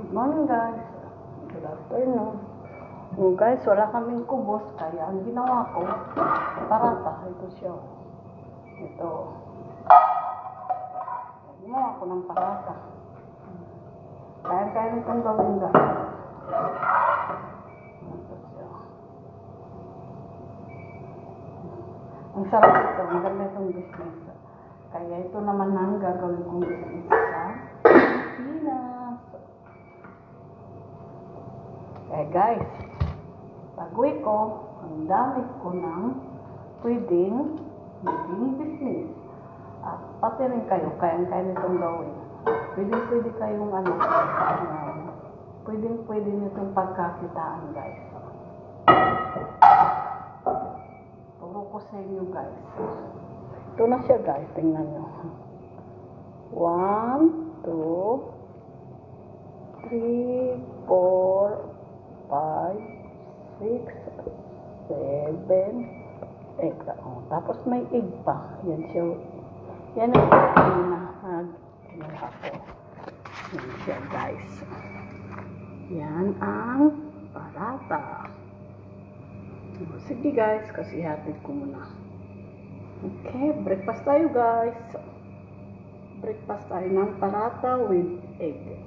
Good morning guys. Good afternoon. Oh guys, wala kaming kubos kaya ang ginawa ko, parata. Ito siya. Ito. Gumawa ko ng parata. Kaya nitong gawin guys. Ito siya. Ang sarap ito. Ang ganda itong business. Kaya ito naman ang gagawin kong business sa Pilipinas. Kaya guys, pag-uwi ko, ang dami ko ng pwedeng maging business. At pati rin kayo, kaya nitong gawin. Pwede kayong pwede nitong pagkakitaan guys. Turo ko sa inyo guys. Ito na siya guys, tingnan nyo. 1, 2, 3, 4, 5, 6, 7, 8. Tapos may egg pa. Yan siya. Yan ang pinahag ako. Yan siya guys. Yan ang parata. Sige guys, kasi hatid ko muna. Okay, breakfast tayo guys. Breakfast tayo ng parata with egg.